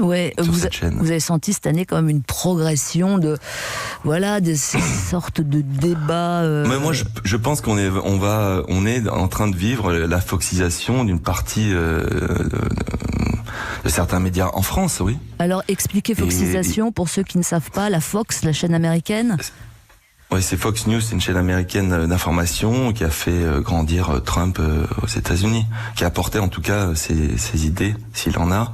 Ouais, sur cette chaîne. Vous avez senti cette année quand même une progression de ces sortes de débats. Mais moi, je pense qu'on est en train de vivre la foxisation d'une partie de certains médias en France, oui. Alors, expliquez foxisation pour ceux qui ne savent pas. La Fox, la chaîne américaine. Oui, c'est Fox News, c'est une chaîne américaine d'information qui a fait grandir Trump aux États-Unis, qui a apporté en tout cas ses idées, s'il en a,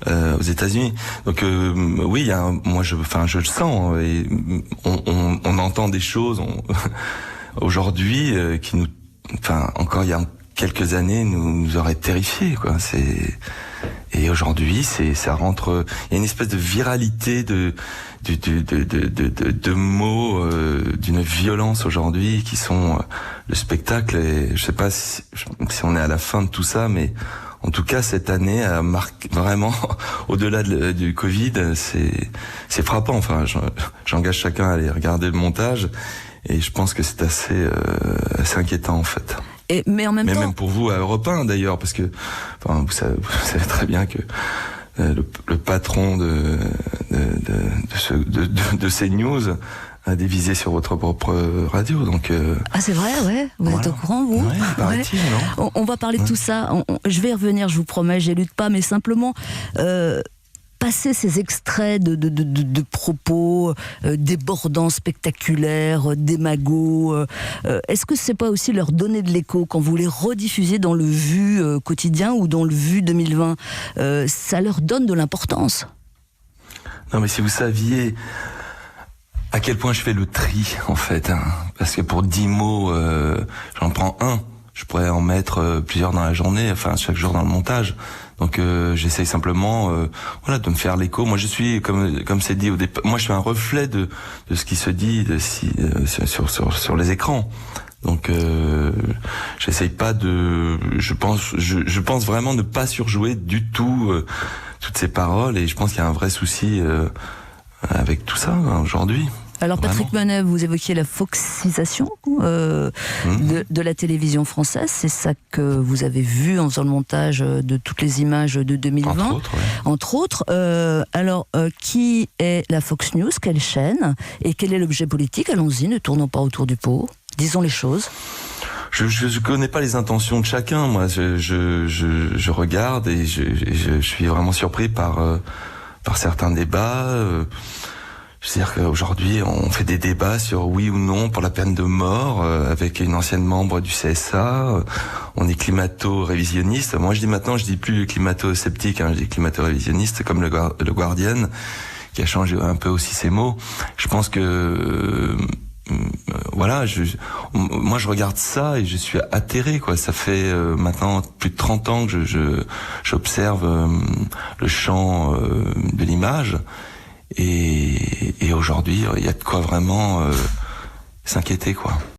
aux États-Unis. Donc oui, il y a je le sens. Et on entend des choses aujourd'hui qui nous, encore il y a quelques années, nous auraient terrifiés, quoi. Et aujourd'hui, ça rentre. Il y a une espèce de viralité de mots, d'une violence aujourd'hui qui sont le spectacle. Et je sais pas si on est à la fin de tout ça, mais en tout cas cette année a marqué vraiment au-delà du Covid. C'est frappant. Enfin, j'engage chacun à aller regarder le montage, et je pense que c'est assez inquiétant en fait. Mais en même temps, même pour vous à Europe 1 d'ailleurs, parce que vous savez très bien que le patron de ces news a dévisé sur votre propre radio, donc. Ah, c'est vrai, ouais. Vous êtes au courant, vous? Ouais, paraît-il, non? On va parler de tout ça. Je vais y revenir, je vous promets. J'élude pas, mais simplement. Passer ces extraits de propos débordants, spectaculaires, démagos, est-ce que c'est pas aussi leur donner de l'écho quand vous les rediffusez dans le Vu quotidien ou dans le Vu 2020? Ça leur donne de l'importance. Non, mais si vous saviez à quel point je fais le tri, en fait, hein, parce que pour 10 mots, j'en prends un. Je pourrais en mettre plusieurs dans la journée, chaque jour dans le montage. Donc j'essaye simplement de me faire l'écho. Moi je suis comme c'est dit au départ, moi je suis un reflet de ce qui se dit sur les écrans. Donc j'essaye pas je pense vraiment ne pas surjouer du tout toutes ces paroles, et je pense qu'il y a un vrai souci avec tout ça aujourd'hui. Alors Patrick Manet, vous évoquiez la foxisation de la télévision française. C'est ça que vous avez vu en faisant le montage de toutes les images de 2020. Entre autres. Alors, qui est la Fox News? Quelle chaîne? Et quel est l'objet politique? Allons-y, ne tournons pas autour du pot. Disons les choses. Je connais pas les intentions de chacun. Moi, je regarde et je suis vraiment surpris par certains débats. C'est-à-dire qu'aujourd'hui, on fait des débats sur oui ou non pour la peine de mort, avec une ancienne membre du CSA. On est climato-révisionniste. Moi, je dis plus climato-sceptique, je dis climato-révisionniste, comme le Guardian, qui a changé un peu aussi ses mots. Je pense que moi je regarde ça et je suis atterré, quoi. Ça fait maintenant plus de 30 ans que j'observe le champ de l'image. Et aujourd'hui, il y a de quoi vraiment s'inquiéter, quoi.